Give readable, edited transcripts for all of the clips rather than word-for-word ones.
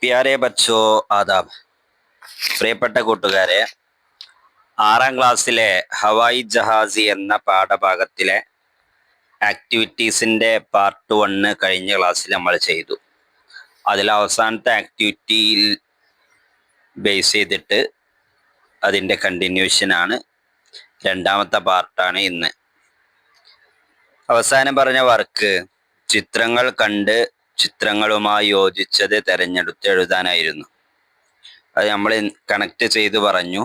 പ്യാരെ ബച്ചോ ആദാബ്. പ്രിയപ്പെട്ട കൂട്ടുകാരെ, 6ാം ക്ലാസ്സിലെ ഹവായി ജഹാസി എന്ന പാഠഭാഗത്തിലെ ആക്ടിവിറ്റീസിന്റെ പാർട്ട് 1 കഴിഞ്ഞ ക്ലാസ്സിൽ നമ്മൾ ചെയ്തു. അതിൽ അവസാനത്തെ ആക്ടിവിറ്റിയിൽ ബേസ് ചെയ്തിട്ട് അതിൻ്റെ കണ്ടിന്യൂഷനാണ്, രണ്ടാമത്തെ പാർട്ടാണ് ഇന്ന്. അവസാനം പറഞ്ഞ വർക്ക് ചിത്രങ്ങൾ കണ്ട് ചിത്രങ്ങളുമായി യോജിച്ചത് തിരഞ്ഞെടുത്ത് എഴുതാനായിരുന്നു. അത് നമ്മൾ കണക്ട് ചെയ്ത് പറഞ്ഞു.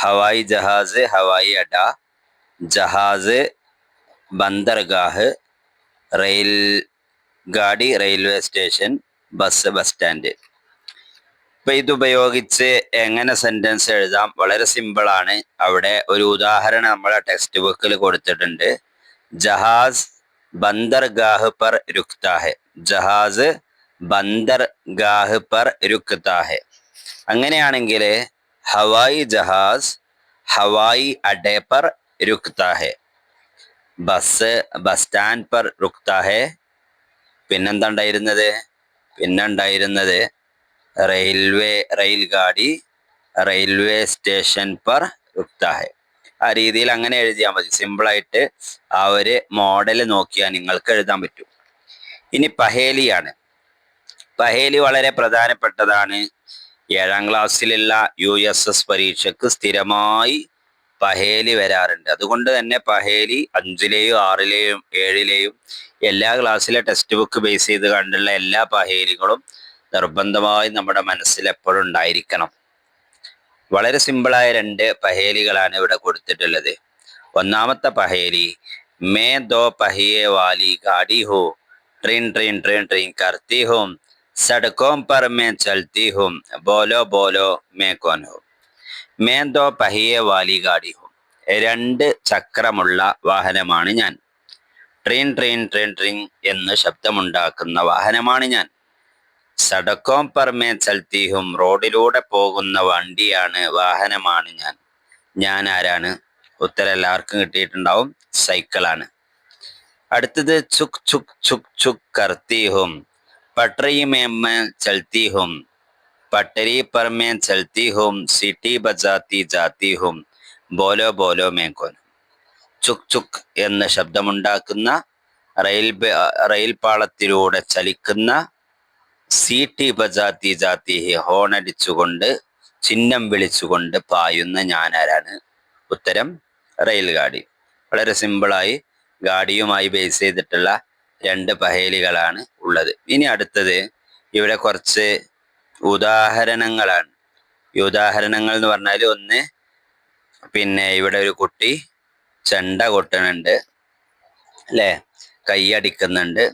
ഹവായി ജഹാസ് ഹവായി അഡ, ജഹാസ് ബന്ദർഗാഹ്, റെയിൽ ഗാഡി railway station, bus bus stand. ഇപ്പം ഇതുപയോഗിച്ച് എങ്ങനെ സെൻറ്റൻസ് എഴുതാം? വളരെ സിമ്പിളാണ്. അവിടെ ഒരു ഉദാഹരണം നമ്മളെ ടെക്സ്റ്റ് ബുക്കിൽ കൊടുത്തിട്ടുണ്ട്. ജഹാസ് ബന്ദർഗാഹ് പർ രുക്താ ഹെ. ജഹാസ് ബന്ദർഗാഹ് പർ രുക്താ ഹെ. അങ്ങനെയാണെങ്കിൽ ഹവായി ജഹാസ് ഹവായി അഡേ പർ രുക്താ ഹെ. ബസ് ബസ് സ്റ്റാൻഡ് പർ രുക്താ ഹെ. പിന്നെന്താ ഉണ്ടായിരുന്നത്? റെയിൽ ഗാഡി റെയിൽവേ സ്റ്റേഷൻ പർ രുക്താ ഹെ. ആ രീതിയിൽ അങ്ങനെ എഴുതിയാൽ മതി. സിമ്പിളായിട്ട് ആ ഒരു മോഡൽ നോക്കിയാൽ നിങ്ങൾക്ക് എഴുതാൻ പറ്റും. ഇനി പഹേലിയാണ്. പഹേലി വളരെ പ്രധാനപ്പെട്ടതാണ്. 7ാം ക്ലാസ്സിലുള്ള USS പരീക്ഷയ്ക്ക് സ്ഥിരമായി പഹേലി വരാറുണ്ട്. അതുകൊണ്ട് തന്നെ പഹേലി 5ലെയും 6ലെയും 7ലെയും എല്ലാ ക്ലാസ്സിലെ ടെക്സ്റ്റ് ബുക്ക് ബേസ് ചെയ്ത് കണ്ടുള്ള എല്ലാ പഹേലികളും നിർബന്ധമായി നമ്മുടെ മനസ്സിൽ എപ്പോഴും ഉണ്ടായിരിക്കണം. വളരെ സിമ്പിളായ 2 പഹേലികളാണ് ഇവിടെ കൊടുത്തിട്ടുള്ളത്. ഒന്നാമത്തെ പഹേലി, മേ ദോ പഹിയെ വാലി ഗാഡി ഹോ, ട്രെയിൻ ട്രെയിൻ ട്രെയിൻ ട്രെയിൻ കർത്തി ഹൂം, സഡക്കോം പർ മേ ചൽത്തി ഹൂം, ബോലോ ബോലോ മേ കോൻ ഹോ. മേ ദോ പഹിയെ വാലി ഗാഡി ഹോ, 2 ചക്രമുള്ള വാഹനമാണ് ഞാൻ. ട്രെയിൻ ട്രെയിൻ ട്രെയിൻ ട്രെയിൻ എന്ന് ശബ്ദമുണ്ടാക്കുന്ന വാഹനമാണ് ഞാൻ. സഡക്കോം പർ മേ ചൽത്തി ഹൂം, റോഡിലൂടെ പോകുന്ന വണ്ടിയാണ്, വാഹനമാണ് ഞാൻ. ഞാൻ ആരാണ്? ഉത്തരം എല്ലാവർക്കും കിട്ടിയിട്ടുണ്ടാവും. സൈക്കിളാണ്. അടുത്തത് ചുക് ചുക് ചുക് ചുക് കർത്തി ഹൂം, പട്ടറി മേ ചൽത്തി ഹൂം, പട്ടരി പർ may Chalti ഹൂം, city ബജാത്തി ജാത്തി ഹൂം, ബോലോ ബോലോ may കോൻ. Chugh Chugh എന്ന ശബ്ദമുണ്ടാക്കുന്ന റെയിൽ പാളത്തിലൂടെ ചലിക്കുന്ന, സീറ്റി ബജാത്തി ജാത്തി ഹി, ഹോണടിച്ചുകൊണ്ട് ചിഹ്നം വിളിച്ചുകൊണ്ട് പായുന്ന ഞാനാരാണ്? ഉത്തരം റെയിൽ ഗാഡി. വളരെ സിമ്പിളായി ഗാഡിയുമായി ബേസ് ചെയ്തിട്ടുള്ള 2 പഹേലികളാണ് ഉള്ളത്. ഇനി അടുത്തത് ഇവിടെ കുറച്ച് ഉദാഹരണങ്ങളാണ്. ഈ ഉദാഹരണങ്ങൾ എന്ന് പറഞ്ഞാൽ, ഒന്ന് ഇവിടെ ഒരു കുട്ടി ചെണ്ട കൊട്ടുന്നുണ്ട്, അല്ലേ? കൈയടിക്കുന്നുണ്ട്.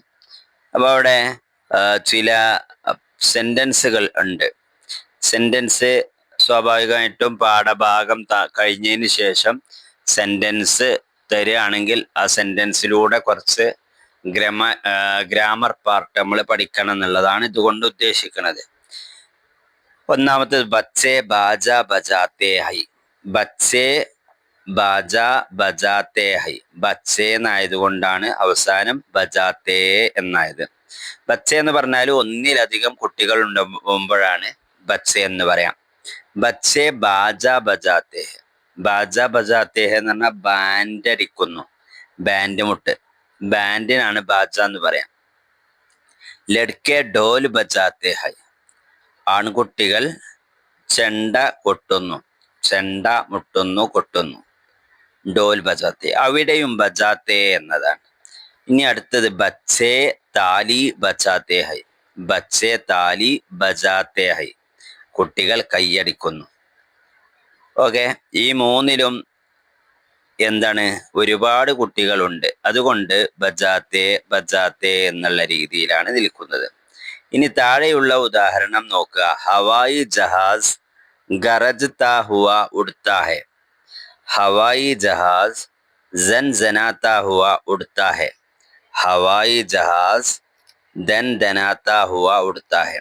അപ്പോൾ അവിടെ ചില സെന്റൻസുകൾ ഉണ്ട്. സെന്റൻസ് സ്വാഭാവികമായിട്ടും പാഠഭാഗം കഴിഞ്ഞതിന് ശേഷം സെന്റൻസ് തരികയാണെങ്കിൽ ആ സെന്റൻസിലൂടെ കുറച്ച് ഗ്രാമർ പാർട്ട് നമ്മൾ പഠിക്കണം എന്നുള്ളതാണ് ഇതുകൊണ്ട് ഉദ്ദേശിക്കുന്നത്. ഒന്നാമത്തെ ബച്ചേ ബാജ ബജാത്തേ ഹൈ. ബച്ചേ ബാജ ബജാത്തേ ഹൈ. ബച്ചേ എന്നായതുകൊണ്ടാണ് അവസാനം ബജാത്തേ എന്നായത്. ബച്ചേ എന്ന് പറഞ്ഞാൽ ഒന്നിലധികം കുട്ടികൾ ഉണ്ടാകുമ്പോഴാണ് ബച്ചേ എന്ന് പറയാം. ബച്ചേ ബാജ ബജാത്തേ ഹെ. ബാജ ബജാത്തേ ഹെ എന്ന് പറഞ്ഞാൽ ബാൻഡ് അടിക്കുന്നു, ബാൻഡ് മുട്ട്, ബാൻഡിനാണ് ബാജ എന്ന് പറയാം. ലഡ്കെ ഡോൽ ബജാത്തേ ഹൈ. ആൺകുട്ടികൾ ചെണ്ട കൊട്ടുന്നു, ചെണ്ട മുട്ടുന്നു, കൊട്ടുന്നു. ഡോൽ ബജാത്തെ, അവിടെയും ബജാത്തെ എന്നതാണ്. ഇനി അടുത്തത് ബച്ചേ താലി ബജാത്തെ ഹൈ. ബച്ചേ താലി ബജാത്തെ ഹൈ, കുട്ടികൾ കൈയടിക്കുന്നു. ഓക്കെ, ഈ 3ലും എന്താണ്? ഒരുപാട് കുട്ടികളുണ്ട്. അതുകൊണ്ട് ബജാത്തെ ബജാത്തെ എന്നുള്ള രീതിയിലാണ് നിൽക്കുന്നത്. ഇനി താഴെയുള്ള ഉദാഹരണം നോക്കുക. ഹവായി ജഹാസ് ഗരജ്താ ഹുവ ഉഡ്താ ഹെ. ഹവായി ജഹാസ് സൻസനാത്താ ഹുവ ഉഡ്താ ഹെ. ഹവായി ജഹാസ് ദൻദനാത്താ ഹുവ ഉഡ്താ ഹെ.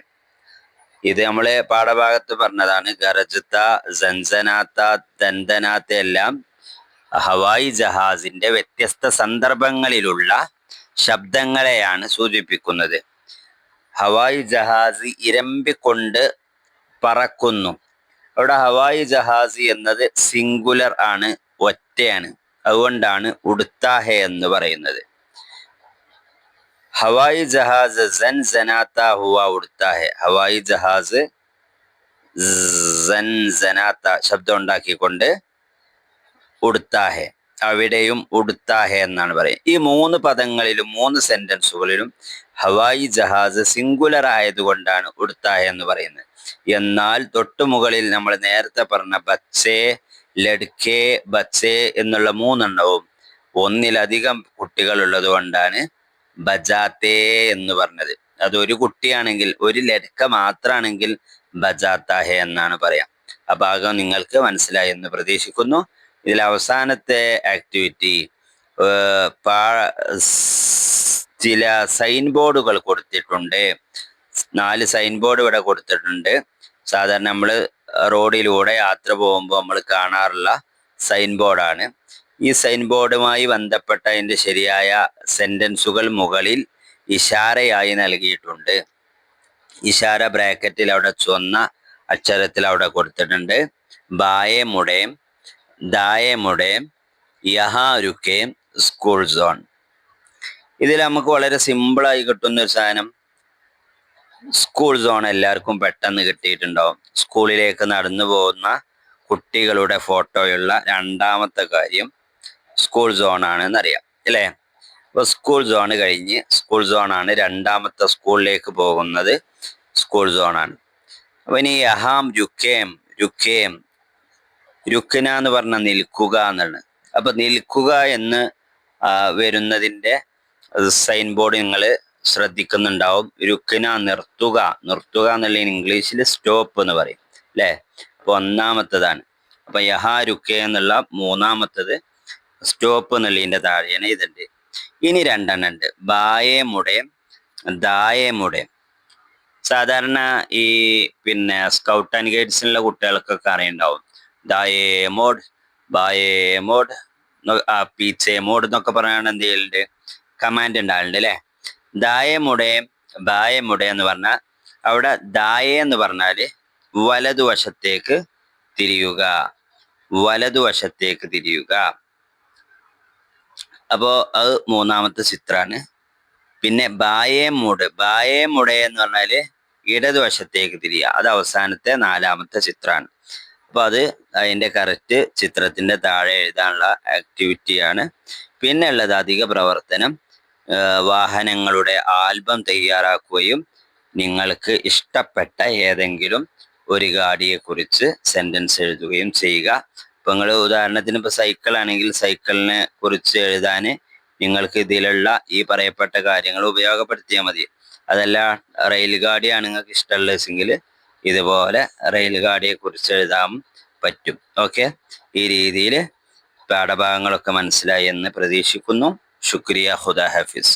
ഇത് നമ്മളെ പാഠഭാഗത്ത് പറഞ്ഞതാണ്. ഗരജ്ത, സൻസനാത്ത, ദൻദനാത്ത എല്ലാം ഹവായി ജഹാസിന്റെ വ്യത്യസ്ത സന്ദർഭങ്ങളിലുള്ള ശബ്ദങ്ങളെയാണ് സൂചിപ്പിക്കുന്നത്. ഹവായി ജഹാസ് ഇരമ്പിക്കൊണ്ട് പറക്കുന്നു. അവിടെ ഹവായി ജഹാസ് എന്നത് സിംഗുലർ ആണ്, ഒറ്റയാണ്. അതുകൊണ്ടാണ് ഉടുത്താഹെ എന്ന് പറയുന്നത്. ഹവായി ജഹാസ് സൻ സനാത്ത ഹുവ ഉടുത്താഹെ. ഹവായി ജഹാസ് സൻ സനാത്ത ശബ്ദം ഉണ്ടാക്കിക്കൊണ്ട് ഉടുത്താഹെ, അവിടെയും ഉടുത്താഹെ എന്നാണ് പറയുക. ഈ 3 പദങ്ങളിലും 3 സെന്റൻസുകളിലും ഹവായി ജഹാസ് സിംഗുലർ ആയതുകൊണ്ടാണ് ഉടുത്താഹെ എന്ന് പറയുന്നത്. എന്നാൽ തൊട്ടുമുകളിൽ നമ്മൾ നേരത്തെ പറഞ്ഞ ബച്ചേ, ലഡ്കെ, ബച്ചേ എന്നുള്ള 3 എണ്ണവും ഒന്നിലധികം കുട്ടികൾ ഉള്ളത് കൊണ്ടാണ് ബജാത്തേ എന്ന് പറഞ്ഞത്. അതൊരു കുട്ടിയാണെങ്കിൽ, ഒരു ലഡ്ക മാത്രമാണെങ്കിൽ ബജാത്താഹെ എന്നാണ് പറയാം. ആ ഭാഗം നിങ്ങൾക്ക് മനസ്സിലായി എന്ന് പ്രതീക്ഷിക്കുന്നു. ഇതിൽ അവസാനത്തെ ആക്ടിവിറ്റി ചില സൈൻ ബോർഡുകൾ കൊടുത്തിട്ടുണ്ട്. 4 സൈൻ ബോർഡ് ഇവിടെ കൊടുത്തിട്ടുണ്ട്. സാധാരണ നമ്മൾ റോഡിലൂടെ യാത്ര പോകുമ്പോൾ നമ്മൾ കാണാറുള്ള സൈൻ ബോർഡാണ്. ഈ സൈൻ ബോർഡുമായി ബന്ധപ്പെട്ട അതിൻ്റെ ശരിയായ സെന്റൻസുകൾ മുകളിൽ ഇഷാരയായി നൽകിയിട്ടുണ്ട്. ഇഷാര ബ്രാക്കറ്റിൽ അവിടെ ചുവന്ന അക്ഷരത്തിൽ അവിടെ കൊടുത്തിട്ടുണ്ട്. ബായെ മുടേം, ദായെ മുടേം, യഹാ രുക്കേം, സ്കൂൾ സോൺ. ഇതിൽ നമുക്ക് വളരെ സിമ്പിളായി കിട്ടുന്ന ഒരു സാധനം സ്കൂൾ സോൺ എല്ലാവർക്കും പെട്ടെന്ന് കിട്ടിയിട്ടുണ്ടാവും. സ്കൂളിലേക്ക് നടന്നു പോകുന്ന കുട്ടികളുടെ ഫോട്ടോയുള്ള രണ്ടാമത്തെ കാര്യം സ്കൂൾ സോണാണെന്നറിയാം അല്ലേ? അപ്പോൾ സ്കൂൾ സോൺ കഴിഞ്ഞ്, സ്കൂൾ സോണാണ് രണ്ടാമത്തെ സ്കൂളിലേക്ക് പോകുന്നത്, സ്കൂൾ സോണാണ്. അപ്പോൾ ഇനി യഹാം രുക്കേം, രുക്കേം, രുക്കന എന്ന് പറഞ്ഞാൽ നിൽക്കുക എന്നാണ്. അപ്പൊ നിൽക്കുക എന്ന് വരുന്നതിൻ്റെ സൈൻ ബോർഡ് നിങ്ങൾ ശ്രദ്ധിക്കുന്നുണ്ടാവും. രുക്കന നിർത്തുക, നിർത്തുക എന്നുള്ള ഇംഗ്ലീഷിൽ സ്റ്റോപ്പ് എന്ന് പറയും അല്ലേ? അപ്പൊ ഒന്നാമത്തതാണ്. അപ്പൊ യഹാ രുക്ക എന്നുള്ള മൂന്നാമത്തത് സ്റ്റോപ്പ് എന്നുള്ളതിൻ്റെ താഴെയാണ് ഇതുണ്ട്. ഇനി 2 എണ്ണം ഉണ്ട്, ബായെ മുടേം, ദായെ മുടേം. സാധാരണ ഈ സ്കൗട്ട് ആൻഡ് ഗൈഡ്സിനുള്ള കുട്ടികൾക്കൊക്കെ അറിയുണ്ടാവും. ദായേ മോഡ്, ബായേ മോഡ്, പീച്ചേ മോഡ് എന്നൊക്കെ പറയാൻ എന്ത് ചെയ്യലുണ്ട്, കമാൻഡ് ഉണ്ടാകലുണ്ട് അല്ലേ? ദായേ മുടേം, ബായേ മുടേ എന്ന് പറഞ്ഞാൽ അവിടെ ദായേ എന്ന് പറഞ്ഞാൽ വലതുവശത്തേക്ക് തിരിയുക, വലതുവശത്തേക്ക് തിരിയുക. അപ്പോൾ അത് മൂന്നാമത്തെ ചിത്രമാണ്. പിന്നെ ബായേ മുട്, ബായേ മുടേ എന്ന് പറഞ്ഞാൽ ഇടതുവശത്തേക്ക് തിരിയുക, അത് അവസാനത്തെ 4ാമത്തെ ചിത്രമാണ്. അപ്പോൾ അത് അതിൻ്റെ കറക്റ്റ് ചിത്രത്തിൻ്റെ താഴെ എഴുതാനുള്ള ആക്ടിവിറ്റിയാണ്. പിന്നെ ഉള്ളത് അധിക പ്രവർത്തനം, വാഹനങ്ങളുടെ ആൽബം തയ്യാറാക്കുകയും നിങ്ങൾക്ക് ഇഷ്ടപ്പെട്ട ഏതെങ്കിലും ഒരു ഗാഡിയെക്കുറിച്ച് സെൻറ്റൻസ് എഴുതുകയും ചെയ്യുക. ഇപ്പോൾ നിങ്ങൾ ഉദാഹരണത്തിന് ഇപ്പോൾ സൈക്കിൾ ആണെങ്കിൽ സൈക്കിളിനെ കുറിച്ച് എഴുതാൻ നിങ്ങൾക്ക് ഇതിലുള്ള ഈ പറയപ്പെട്ട കാര്യങ്ങൾ ഉപയോഗപ്പെടുത്തിയാൽ മതി. അതല്ല റെയിൽ ഗാഡിയാണ് നിങ്ങൾക്ക് ഇഷ്ടമുള്ളതെങ്കിൽ ഇതുപോലെ റെയിൽ ഗാഡിയെ കുറിച്ച് എഴുതാൻ പറ്റും. ഓക്കെ, ഈ രീതിയിൽ പാഠഭാഗങ്ങളൊക്കെ മനസ്സിലായി എന്ന് പ്രതീക്ഷിക്കുന്നു. ശുക്രിയ, ഖുദാ ഹാഫിസ്.